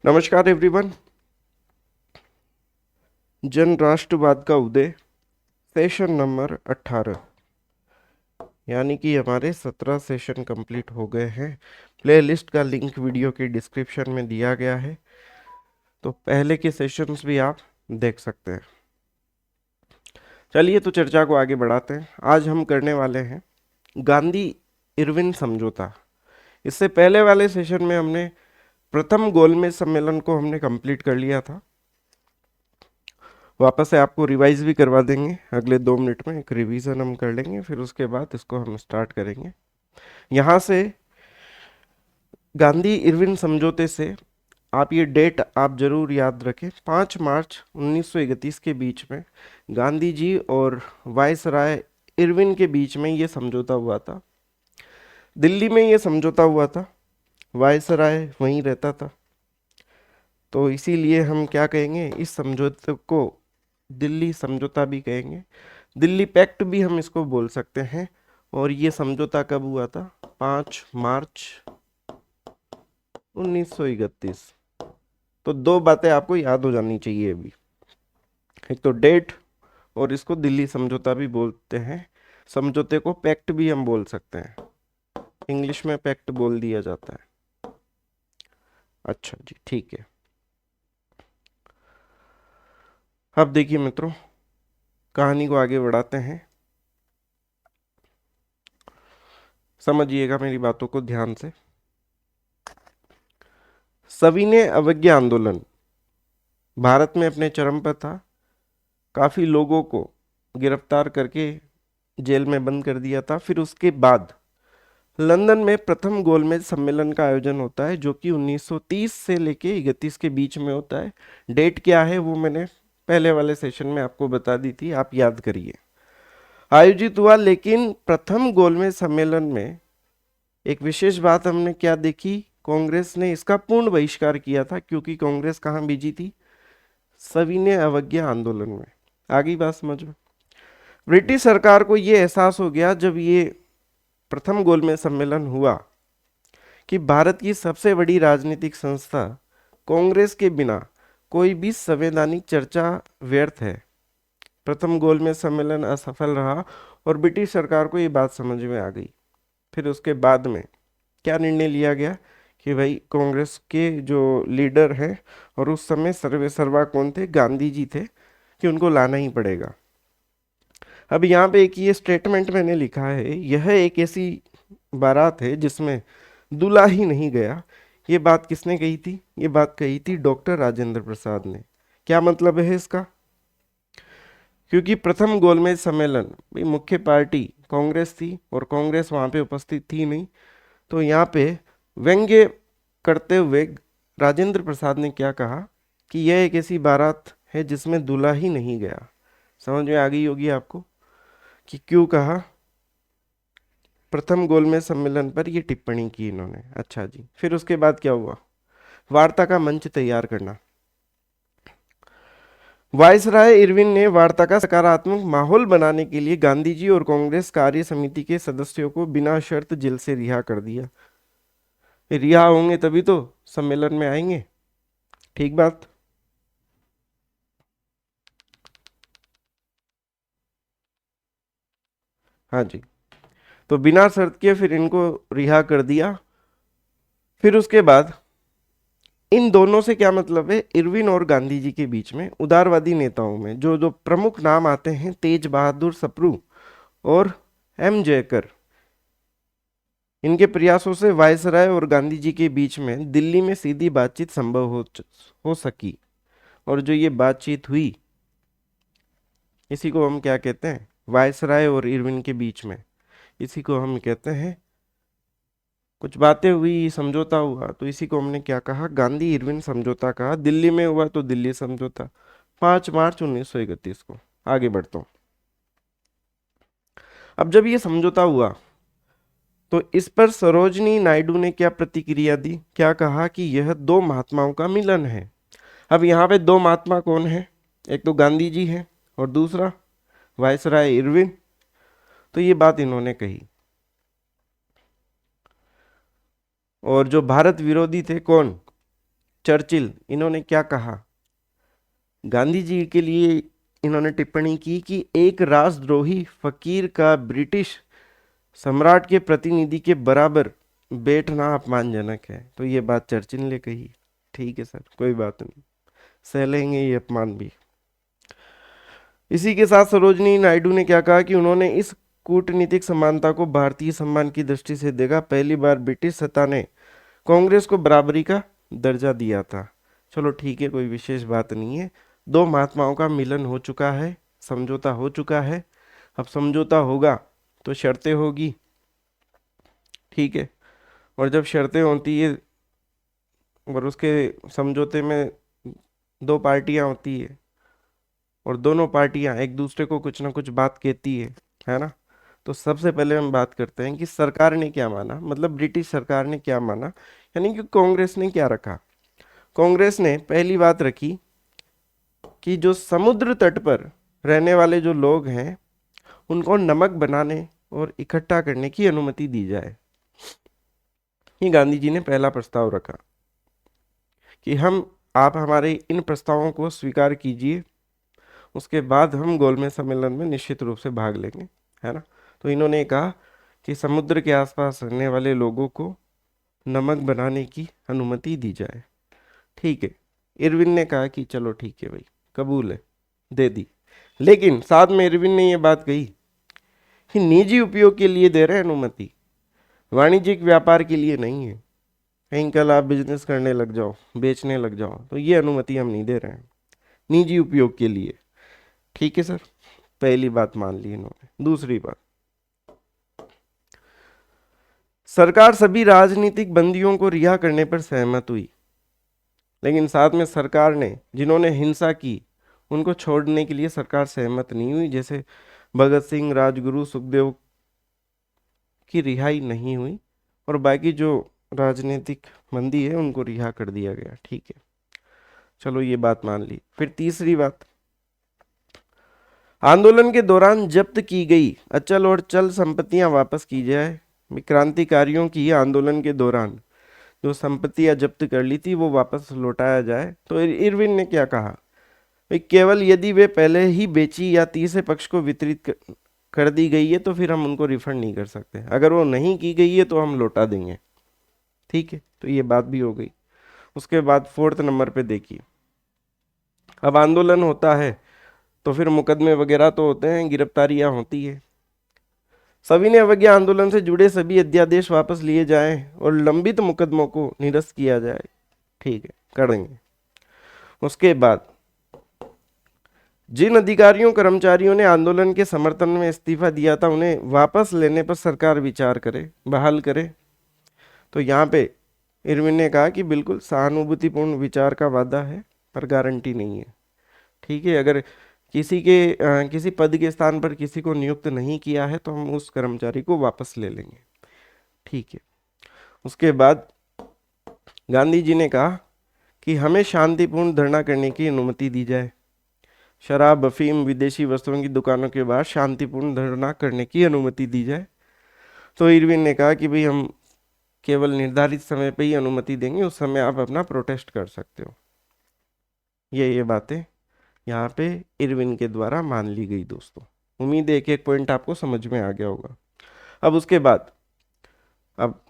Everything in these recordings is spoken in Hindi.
नमस्कार एवरीवन। जन राष्ट्रवाद का उदय, सेशन नंबर 18, यानी कि हमारे 17 सेशन कंप्लीट हो गए हैं। प्लेलिस्ट का लिंक वीडियो के डिस्क्रिप्शन में दिया गया है, तो पहले के सेशंस भी आप देख सकते हैं। चलिए तो चर्चा को आगे बढ़ाते हैं। आज हम करने वाले हैं गांधी इरविन समझौता। इससे पहले वाले सेशन में हमने प्रथम गोलमेज सम्मेलन को हमने कंप्लीट कर लिया था। वापस से आपको रिवाइज भी करवा देंगे, अगले 2 मिनट में एक रिवीजन हम कर लेंगे, फिर उसके बाद इसको हम स्टार्ट करेंगे। यहाँ से गांधी इरविन समझौते से आप ये डेट आप जरूर याद रखें, 5 मार्च 1931 के बीच में गांधी जी और वायसराय इरविन के बीच में ये समझौता हुआ था। दिल्ली में ये समझौता हुआ था, वायसराय वहीं रहता था, तो इसीलिए हम क्या कहेंगे, इस समझौते को दिल्ली समझौता भी कहेंगे, दिल्ली पैक्ट भी हम इसको बोल सकते हैं। और ये समझौता कब हुआ था? 5 मार्च 1931। तो दो बातें आपको याद हो जानी चाहिए अभी, एक तो डेट, और इसको दिल्ली समझौता भी बोलते हैं। समझौते को पैक्ट भी हम बोल सकते हैं, इंग्लिश में पैक्ट बोल दिया जाता है। अच्छा जी, ठीक है। अब देखिए मित्रों, कहानी को आगे बढ़ाते हैं। समझिएगा मेरी बातों को ध्यान से। सविनय अवज्ञा आंदोलन भारत में अपने चरम पर था। काफी लोगों को गिरफ्तार करके जेल में बंद कर दिया था। फिर उसके बाद लंदन में प्रथम गोलमेज सम्मेलन का आयोजन होता है, जो कि 1930 से लेके 31 के बीच में होता है। डेट क्या है वो मैंने पहले वाले सेशन में आपको बता दी थी, आप याद करिए। आयोजित हुआ, लेकिन प्रथम गोलमेज सम्मेलन में एक विशेष बात हमने क्या देखी, कांग्रेस ने इसका पूर्ण बहिष्कार किया था, क्योंकि कांग्रेस कहाँ बिजी थी? सविनय अवज्ञा आंदोलन में। आगे बात समझ में। ब्रिटिश सरकार को ये एहसास हो गया जब ये प्रथम गोलमेज सम्मेलन हुआ कि भारत की सबसे बड़ी राजनीतिक संस्था कांग्रेस के बिना कोई भी संवैधानिक चर्चा व्यर्थ है। प्रथम गोलमेज सम्मेलन असफल रहा और ब्रिटिश सरकार को ये बात समझ में आ गई। फिर उसके बाद में क्या निर्णय लिया गया कि भाई कांग्रेस के जो लीडर हैं, और उस समय सर्वे सर्वा कौन थे? गांधी जी थे, कि उनको लाना ही पड़ेगा। अब यहाँ पे एक ये स्टेटमेंट मैंने लिखा है, यह एक ऐसी बारात है जिसमें दूल्हा ही नहीं गया। ये बात किसने कही थी? ये बात कही थी डॉक्टर राजेंद्र प्रसाद ने। क्या मतलब है इसका? क्योंकि प्रथम गोलमेज सम्मेलन भाई मुख्य पार्टी कांग्रेस थी और कांग्रेस वहां पे उपस्थित थी नहीं, तो यहाँ पे व्यंग्य करते हुए राजेंद्र प्रसाद ने क्या कहा कि यह एक ऐसी बारात है जिसमें दूल्हा ही नहीं गया। समझ में आ गई होगी आपको कि क्यों कहा। प्रथम गोलमेज सम्मेलन पर ये टिप्पणी की इन्होंने। अच्छा जी, फिर उसके बाद क्या हुआ? वार्ता का मंच तैयार करना। वायसराय इरविन ने वार्ता का सकारात्मक माहौल बनाने के लिए गांधी जी और कांग्रेस कार्य समिति के सदस्यों को बिना शर्त जेल से रिहा कर दिया। रिहा होंगे तभी तो सम्मेलन में आएंगे, ठीक बात। हाँ जी, तो बिना शर्त के फिर इनको रिहा कर दिया। फिर उसके बाद इन दोनों से क्या मतलब है? इरविन और गांधी जी के बीच में उदारवादी नेताओं में जो जो प्रमुख नाम आते हैं, तेज बहादुर सप्रू और एम जयकर, इनके प्रयासों से वायसराय और गांधी जी के बीच में दिल्ली में सीधी बातचीत संभव हो सकी। और जो ये बातचीत हुई, इसी को हम क्या कहते हैं? वायसराय और इरविन के बीच में, इसी को हम कहते हैं, कुछ बातें हुई, समझौता हुआ, तो इसी को हमने क्या कहा? गांधी इरविन समझौता कहा। दिल्ली में हुआ तो दिल्ली समझौता, 5 मार्च 1931 को। आगे बढ़ता हूँ। अब जब ये समझौता हुआ तो इस पर सरोजनी नायडू ने क्या प्रतिक्रिया दी? क्या कहा कि यह दो महात्माओं का मिलन है। अब यहाँ पे दो महात्मा कौन है? एक तो गांधी जी है और दूसरा वायसराय इरविन। तो ये बात इन्होंने कही। और जो भारत विरोधी थे, कौन? चर्चिल, इन्होंने क्या कहा? गांधी जी के लिए इन्होंने टिप्पणी की कि एक राष्ट्रद्रोही फकीर का ब्रिटिश सम्राट के प्रतिनिधि के बराबर बैठना अपमानजनक है। तो ये बात चर्चिल ने कही। ठीक है सर, कोई बात नहीं, सह लेंगे ये अपमान भी। इसी के साथ सरोजनी नायडू ने क्या कहा कि उन्होंने इस कूटनीतिक समानता को भारतीय सम्मान की दृष्टि से देखा। पहली बार ब्रिटिश सत्ता ने कांग्रेस को बराबरी का दर्जा दिया था। चलो ठीक है, कोई विशेष बात नहीं है। दो महात्माओं का मिलन हो चुका है, समझौता हो चुका है। अब समझौता होगा तो शर्तें होगी, ठीक है। और जब शर्तें होती है और उसके समझौते में दो पार्टियां होती है और दोनों पार्टियां एक दूसरे को कुछ ना कुछ बात कहती है ना। तो सबसे पहले हम बात करते हैं कि सरकार ने क्या माना, मतलब ब्रिटिश सरकार ने क्या माना, यानी कि कांग्रेस ने क्या रखा। कांग्रेस ने पहली बात रखी कि जो समुद्र तट पर रहने वाले जो लोग हैं उनको नमक बनाने और इकट्ठा करने की अनुमति दी जाए। ये गांधी जी ने पहला प्रस्ताव रखा कि आप हमारे इन प्रस्तावों को स्वीकार कीजिए, उसके बाद हम गोलमेज सम्मेलन में निश्चित रूप से भाग लेंगे, है ना। तो इन्होंने कहा कि समुद्र के आसपास रहने वाले लोगों को नमक बनाने की अनुमति दी जाए। ठीक है, इरविन ने कहा कि चलो ठीक है भाई, कबूल है, दे दी। लेकिन साथ में इरविन ने यह बात कही कि निजी उपयोग के लिए दे रहे हैं अनुमति, वाणिज्यिक व्यापार के लिए नहीं है। कहीं कल आप बिजनेस करने लग जाओ, बेचने लग जाओ, तो ये अनुमति हम नहीं दे रहे हैं, निजी उपयोग के लिए। ठीक है सर, पहली बात मान ली इन्होंने। दूसरी बात, सरकार सभी राजनीतिक बंदियों को रिहा करने पर सहमत हुई, लेकिन साथ में सरकार ने जिन्होंने हिंसा की उनको छोड़ने के लिए सरकार सहमत नहीं हुई। जैसे भगत सिंह, राजगुरु, सुखदेव की रिहाई नहीं हुई और बाकी जो राजनीतिक बंदी है उनको रिहा कर दिया गया। ठीक है, चलो ये बात मान ली। फिर तीसरी बात, आंदोलन के दौरान जब्त की गई अचल और चल संपत्तियां वापस की जाए। क्रांतिकारियों की आंदोलन के दौरान जो संपत्तियां जब्त कर ली थी वो वापस लौटाया जाए। तो इरविन ने क्या कहा, भाई केवल यदि वे पहले ही बेची या तीसरे पक्ष को वितरित कर दी गई है तो फिर हम उनको रिफंड नहीं कर सकते, अगर वो नहीं की गई है तो हम लौटा देंगे। ठीक है, तो ये बात भी हो गई। उसके बाद फोर्थ नंबर पे देखिए, अब आंदोलन होता है तो फिर मुकदमे वगैरह तो होते हैं, गिरफ्तारियां होती है। सविनय अवज्ञा आंदोलन से जुड़े सभी अध्यादेश वापस लिए जाएं और लंबित मुकदमों को निरस्त किया जाए। ठीक है, करेंगे। उसके बाद जिन अधिकारियों कर्मचारियों ने आंदोलन के समर्थन में इस्तीफा दिया था उन्हें वापस लेने पर सरकार विचार करे, बहाल करे। तो यहाँ पे इरविन ने कहा कि बिल्कुल सहानुभूतिपूर्ण विचार का वादा है पर गारंटी नहीं है। ठीक है, अगर किसी पद के स्थान पर किसी को नियुक्त नहीं किया है तो हम उस कर्मचारी को वापस ले लेंगे। ठीक है, उसके बाद गांधी जी ने कहा कि हमें शांतिपूर्ण धरना करने की अनुमति दी जाए। शराब, अफीम, विदेशी वस्तुओं की दुकानों के बाहर शांतिपूर्ण धरना करने की अनुमति दी जाए। तो इरविन ने कहा कि भाई हम केवल निर्धारित समय पे ही अनुमति देंगे, उस समय आप अपना प्रोटेस्ट कर सकते हो। ये बातें यहाँ पे इरविन के द्वारा मान ली गई। दोस्तों, उम्मीद है एक एक पॉइंट आपको समझ में आ गया होगा। अब उसके बाद अब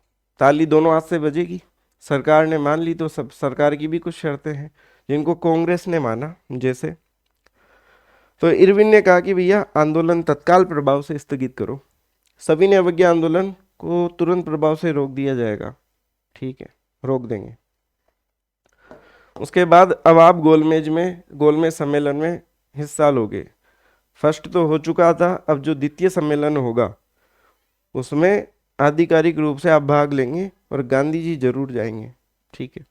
ताली दोनों हाथ से बजेगी। सरकार ने मान ली तो सब सरकार की भी कुछ शर्तें हैं जिनको कांग्रेस ने माना। जैसे तो इरविन ने कहा कि भैया आंदोलन तत्काल प्रभाव से स्थगित करो, सविनय अवज्ञा आंदोलन को तुरंत प्रभाव से रोक दिया जाएगा। ठीक है, रोक देंगे। उसके बाद अब आप गोलमेज सम्मेलन में हिस्सा लोगे। फर्स्ट तो हो चुका था, अब जो द्वितीय सम्मेलन होगा उसमें आधिकारिक रूप से आप भाग लेंगे और गांधी जी जरूर जाएंगे। ठीक है।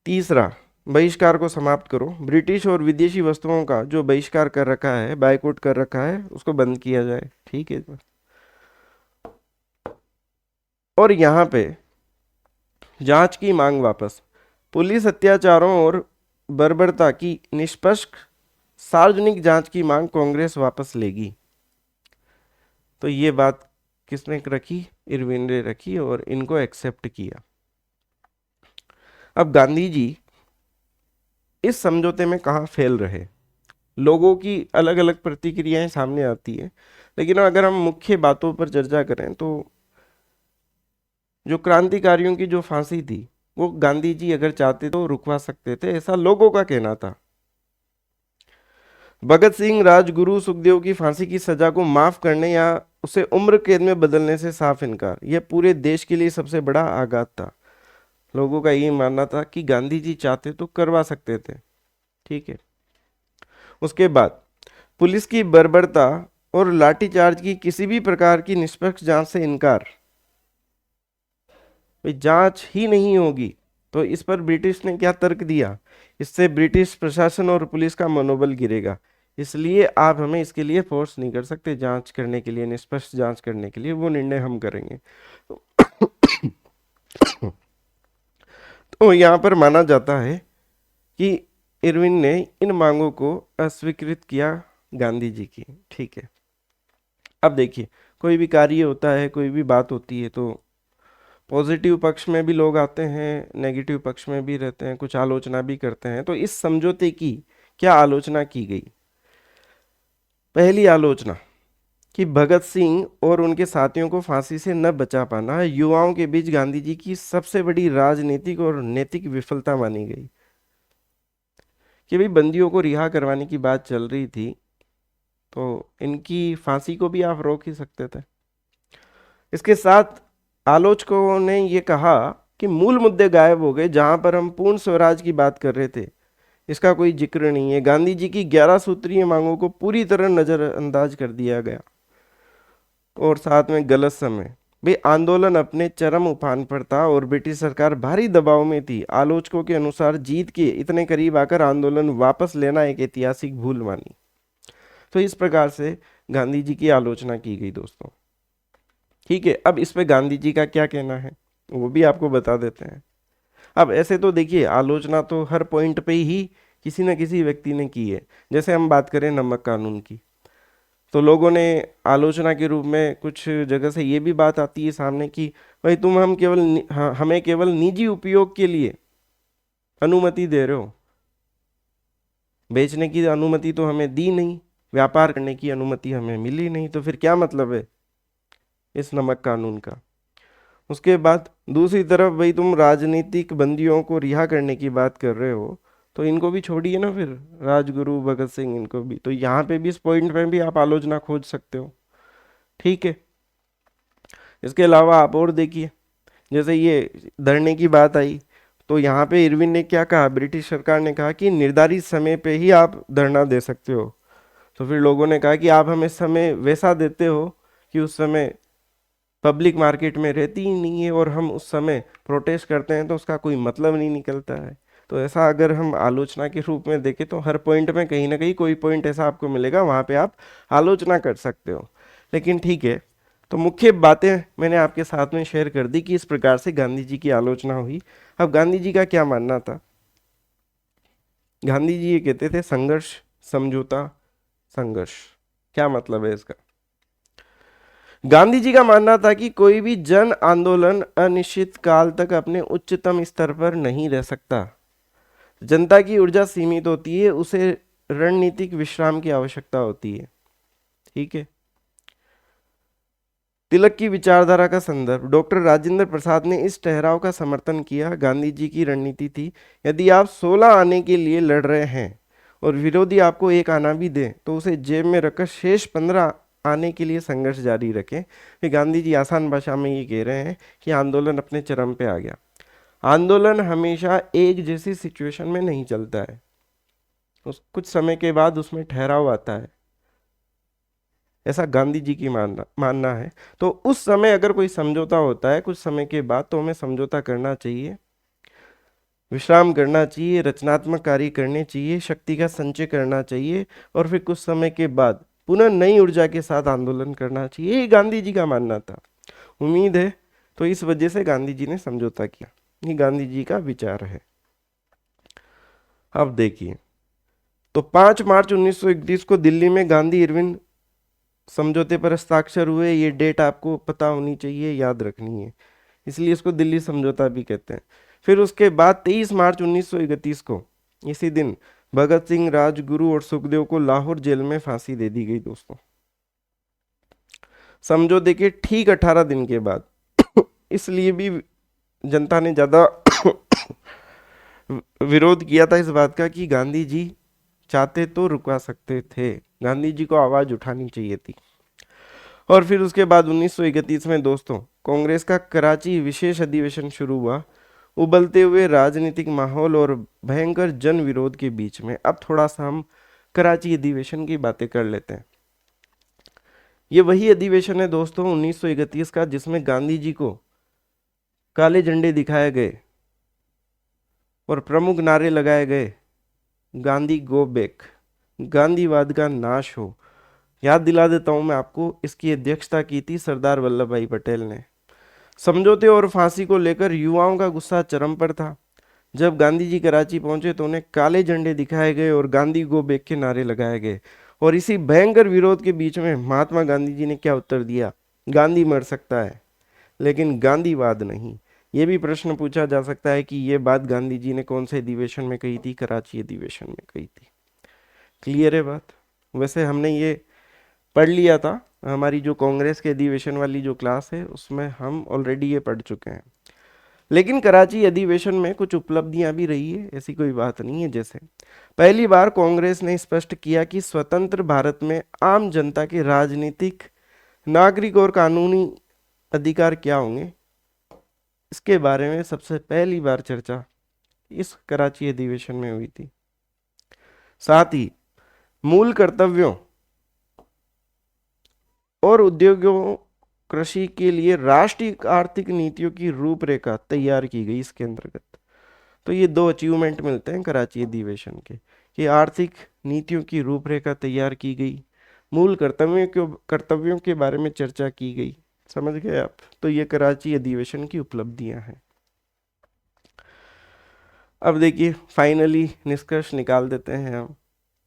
तीसरा, बहिष्कार को समाप्त करो। ब्रिटिश और विदेशी वस्तुओं का जो बहिष्कार कर रखा है, बायकॉट कर रखा है, उसको बंद किया जाए। ठीक है। और यहाँ पे जांच की मांग वापस। पुलिस अत्याचारों और बर्बरता की निष्पक्ष सार्वजनिक जांच की मांग कांग्रेस वापस लेगी। तो ये बात किसने रखी? इरविन ने रखी और इनको एक्सेप्ट किया। अब गांधी जी इस समझौते में कहाँ फेल रहे, लोगों की अलग अलग प्रतिक्रियाएं सामने आती है, लेकिन अगर हम मुख्य बातों पर चर्चा करें तो जो क्रांतिकारियों की जो फांसी थी वो गांधी जी अगर चाहते तो रुकवा सकते थे, ऐसा लोगों का कहना था। भगत सिंह, राजगुरु, सुखदेव की फांसी की सजा को माफ करने या उसे उम्र कैद में बदलने से साफ इनकार, यह पूरे देश के लिए सबसे बड़ा आघात था। लोगों का ये मानना था कि गांधी जी चाहते तो करवा सकते थे। ठीक है। उसके बाद पुलिस की बर्बरता और लाठीचार्ज की किसी भी प्रकार की निष्पक्ष जांच से इनकार, भाई जांच ही नहीं होगी। तो इस पर ब्रिटिश ने क्या तर्क दिया, इससे ब्रिटिश प्रशासन और पुलिस का मनोबल गिरेगा, इसलिए आप हमें इसके लिए फोर्स नहीं कर सकते, जांच करने के लिए, निष्पक्ष जांच करने के लिए वो निर्णय हम करेंगे। तो यहाँ पर माना जाता है कि इरविन ने इन मांगों को अस्वीकृत किया गांधी जी की। ठीक है। अब देखिए, कोई भी कार्य होता है, कोई भी बात होती है, तो पॉजिटिव पक्ष में भी लोग आते हैं, नेगेटिव पक्ष में भी रहते हैं, कुछ आलोचना भी करते हैं। तो इस समझौते की क्या आलोचना की गई? पहली आलोचना कि भगत सिंह और उनके साथियों को फांसी से न बचा पाना युवाओं के बीच गांधी जी की सबसे बड़ी राजनीतिक और नैतिक विफलता मानी गई। कि भाई बंदियों को रिहा करवाने की बात चल रही थी, तो इनकी फांसी को भी आप रोक ही सकते थे। इसके साथ आलोचकों ने यह कहा कि मूल मुद्दे गायब हो गए, जहां पर हम पूर्ण स्वराज की बात कर रहे थे इसका कोई जिक्र नहीं है। गांधी जी की 11 सूत्रीय मांगों को पूरी तरह नजरअंदाज कर दिया गया। और साथ में गलत समय, भाई आंदोलन अपने चरम उफान पर था और ब्रिटिश सरकार भारी दबाव में थी। आलोचकों के अनुसार जीत के इतने करीब आकर आंदोलन वापस लेना एक ऐतिहासिक भूल मानी। तो इस प्रकार से गांधी जी की आलोचना की गई दोस्तों। ठीक है। अब इस पे गांधी जी का क्या कहना है वो भी आपको बता देते हैं। अब ऐसे तो देखिए, आलोचना तो हर पॉइंट पे ही किसी न किसी व्यक्ति ने की है। जैसे हम बात करें नमक कानून की, तो लोगों ने आलोचना के रूप में कुछ जगह से ये भी बात आती है सामने कि भाई तुम हम केवल हमें केवल निजी उपयोग के लिए अनुमति दे रहे हो, बेचने की अनुमति तो हमें दी नहीं, व्यापार करने की अनुमति हमें मिली नहीं, तो फिर क्या मतलब है इस नमक कानून का। उसके बाद दूसरी तरफ भाई तुम राजनीतिक बंदियों को रिहा करने की बात कर रहे हो, तो इनको भी छोड़िए ना फिर, राजगुरु, भगत सिंह, इनको भी। तो यहाँ पे भी, इस पॉइंट पे भी आप आलोचना खोज सकते हो। ठीक है। इसके अलावा आप और देखिए, जैसे ये धरने की बात आई, तो यहाँ पे इरविन ने क्या कहा, ब्रिटिश सरकार ने कहा कि निर्धारित समय पे ही आप धरना दे सकते हो। तो फिर लोगों ने कहा कि आप हमें समय वैसा देते हो कि उस समय पब्लिक मार्केट में रहती ही नहीं है और हम उस समय प्रोटेस्ट करते हैं तो उसका कोई मतलब नहीं निकलता है। तो ऐसा अगर हम आलोचना के रूप में देखें तो हर पॉइंट में कहीं ना कहीं कोई पॉइंट ऐसा आपको मिलेगा, वहाँ पे आप आलोचना कर सकते हो। लेकिन ठीक है, तो मुख्य बातें मैंने आपके साथ में शेयर कर दी कि इस प्रकार से गांधी जी की आलोचना हुई। अब गांधी जी का क्या मानना था? गांधी जी ये कहते थे संघर्ष, समझौता, संघर्ष। क्या मतलब है इसका? गांधी जी का मानना था कि कोई भी जन आंदोलन अनिश्चित काल तक अपने उच्चतम स्तर पर नहीं रह सकता। जनता की ऊर्जा सीमित होती है, उसे रणनीतिक विश्राम की आवश्यकता होती है। ठीक है। तिलक की विचारधारा का संदर्भ, डॉक्टर राजेंद्र प्रसाद ने इस ठहराव का समर्थन किया। गांधी जी की रणनीति थी, यदि आप 16 आने के लिए लड़ रहे हैं और विरोधी आपको एक आना भी दे तो उसे जेब में रखकर शेष 15 आने के लिए संघर्ष जारी रखें। फिर गांधी जी आसान भाषा में ये कह रहे हैं कि आंदोलन अपने चरम पे आ गया। आंदोलन हमेशा एक जैसी सिचुएशन में नहीं चलता है, उस कुछ समय के बाद उसमें ठहराव आता है, ऐसा गांधी जी की मानना है। तो उस समय अगर कोई समझौता होता है कुछ समय के बाद, तो हमें समझौता करना चाहिए, विश्राम करना चाहिए, रचनात्मक कार्य करने चाहिए, शक्ति का संचय करना चाहिए और फिर कुछ समय के बाद पुनः नई ऊर्जा के साथ आंदोलन करना चाहिए। ये गांधी जी का मानना था। उम्मीद है तो इस वजह से गांधी जी ने समझौता किया, ये गांधी जी का विचार है। अब देखिए, तो 5 मार्च 1931 को दिल्ली में गांधी इरविन समझौते पर हस्ताक्षर हुए। ये डेट आपको पता होनी चाहिए, याद रखनी है। इसलिए इसको दिल्ली समझौता भी कहते हैं। फिर उसके बाद 23 मार्च 1931 को, इसी दिन भगत सिंह, राजगुरु और सुखदेव को लाहौर जेल में फांसी दे दी गई दोस्तों। समझौते के ठीक 18 दिन के बाद इसलिए भी जनता ने ज्यादा विरोध किया था इस बात का कि गांधी जी चाहते तो रुकवा सकते थे, गांधी जी को आवाज उठानी चाहिए थी। और फिर उसके बाद 1931 में दोस्तों कांग्रेस का कराची विशेष अधिवेशन शुरू हुआ। उबलते हुए राजनीतिक माहौल और भयंकर जन विरोध के बीच में अब थोड़ा सा हम कराची अधिवेशन की बातें कर लेते हैं। ये वही अधिवेशन है दोस्तों 1931 का जिसमें गांधी जी को काले झंडे दिखाए गए और प्रमुख नारे लगाए गए, गांधी गो बैक, गांधीवाद का नाश हो। याद दिला देता हूं मैं आपको, इसकी अध्यक्षता की थी सरदार वल्लभ भाई पटेल ने। समझौते और फांसी को लेकर युवाओं का गुस्सा चरम पर था। जब गांधी जी कराची पहुंचे तो उन्हें काले झंडे दिखाए गए और गांधी गो बैक के नारे लगाए गए। और इसी भयंकर विरोध के बीच में महात्मा गांधी जी ने क्या उत्तर दिया? गांधी मर सकता है लेकिन गांधीवाद नहीं। ये भी प्रश्न पूछा जा सकता है कि ये बात गांधी जी ने कौन से अधिवेशन में कही थी? कराची अधिवेशन में कही थी। क्लियर है बात? वैसे हमने ये पढ़ लिया था, हमारी जो कांग्रेस के अधिवेशन वाली जो क्लास है उसमें हम ऑलरेडी ये पढ़ चुके हैं। लेकिन कराची अधिवेशन में कुछ उपलब्धियां भी रही है, ऐसी कोई बात नहीं है। जैसे पहली बार कांग्रेस ने स्पष्ट किया कि स्वतंत्र भारत में आम जनता के राजनीतिक, नागरिक और कानूनी अधिकार क्या होंगे, इसके बारे में सबसे पहली बार चर्चा इस कराची अधिवेशन में हुई थी। साथ ही मूल कर्तव्यों और उद्योगों, कृषि के लिए राष्ट्रीय आर्थिक नीतियों की रूपरेखा तैयार की गई इसके अंतर्गत। तो ये दो अचीवमेंट मिलते हैं कराची अधिवेशन के, कि आर्थिक नीतियों की रूपरेखा तैयार की गई, मूल कर्तव्यों के बारे में चर्चा की गई। समझ गए आप? तो ये कराची अधिवेशन की उपलब्धियां हैं। अब देखिए फाइनली निष्कर्ष निकाल देते हैं हम।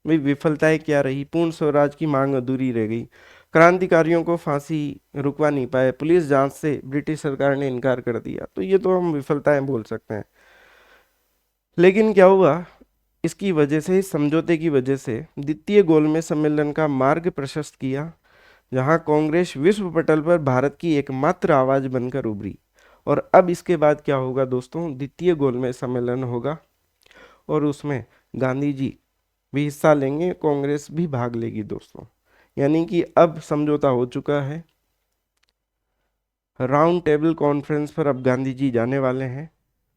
भाई विफलताएं क्या रही? पूर्ण स्वराज की मांग अधूरी रह गई, क्रांतिकारियों को फांसी रुकवा नहीं पाए, पुलिस जांच से ब्रिटिश सरकार ने इनकार कर दिया। तो ये तो हम विफलताएं बोल सकते हैं। लेकिन क्या हुआ? इसकी वजह से, इस समझौते की वजह से द्वितीय गोलमेज सम्मेलन का मार्ग प्रशस्त किया, जहां कांग्रेस विश्व पटल पर भारत की एकमात्र आवाज बनकर उभरी। और अब इसके बाद क्या होगा दोस्तों? द्वितीय गोलमेज सम्मेलन होगा और उसमें गांधी जी भी हिस्सा लेंगे, कांग्रेस भी भाग लेगी दोस्तों। यानी कि अब समझौता हो चुका है। राउंड टेबल कॉन्फ्रेंस पर अब गांधी जी जाने वाले हैं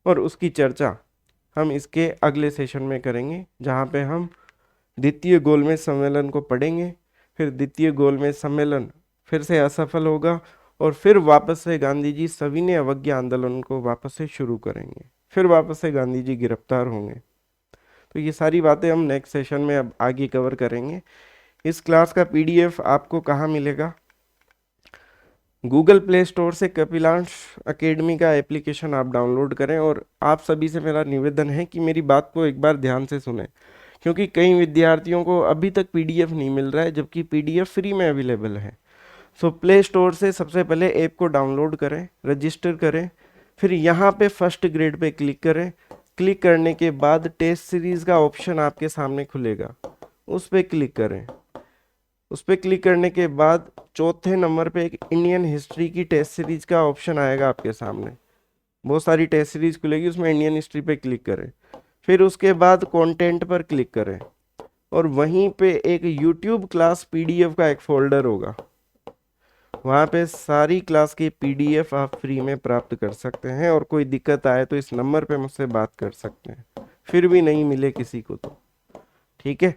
और उसकी चर्चा हम इसके अगले सेशन में करेंगे, जहां पे हम द्वितीय गोलमेज सम्मेलन को पढ़ेंगे। फिर द्वितीय गोलमेज सम्मेलन फिर से असफल होगा और फिर वापस से गांधी जी सविनय अवज्ञा आंदोलन को वापस से शुरू करेंगे, फिर वापस से गांधी जी गिरफ्तार होंगे। तो ये सारी बातें हम नेक्स्ट सेशन में अब आगे कवर करेंगे। इस क्लास का पीडीएफ आपको कहाँ मिलेगा? गूगल प्ले स्टोर से कपिलांश एकेडमी का एप्लीकेशन आप डाउनलोड करें। और आप सभी से मेरा निवेदन है कि मेरी बात को एक बार ध्यान से सुने, क्योंकि कई विद्यार्थियों को अभी तक पीडीएफ नहीं मिल रहा है, जबकि पीडीएफ फ्री में अवेलेबल है। सो प्ले स्टोर से सबसे पहले ऐप को डाउनलोड करें, रजिस्टर करें, फिर यहाँ पे फर्स्ट ग्रेड पे क्लिक करें। क्लिक करने के बाद टेस्ट सीरीज का ऑप्शन आपके सामने खुलेगा, उस पर क्लिक करें। उस पर क्लिक करने के बाद चौथे नंबर पे एक इंडियन हिस्ट्री की टेस्ट सीरीज का ऑप्शन आएगा आपके सामने। बहुत सारी टेस्ट सीरीज खुलेगी, उसमें इंडियन हिस्ट्री पे क्लिक करें। फिर उसके बाद कंटेंट पर क्लिक करें और वहीं पे एक यूट्यूब क्लास पीडीएफ का एक फोल्डर होगा, वहाँ पे सारी क्लास की पीडीएफ आप फ्री में प्राप्त कर सकते हैं। और कोई दिक्कत आए तो इस नंबर पे मुझसे बात कर सकते हैं, फिर भी नहीं मिले किसी को तो ठीक है।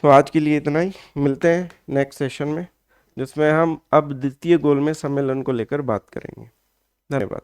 तो आज के लिए इतना ही, मिलते हैं नेक्स्ट सेशन में, जिसमें हम अब द्वितीय गोलमेज सम्मेलन को लेकर बात करेंगे। धन्यवाद।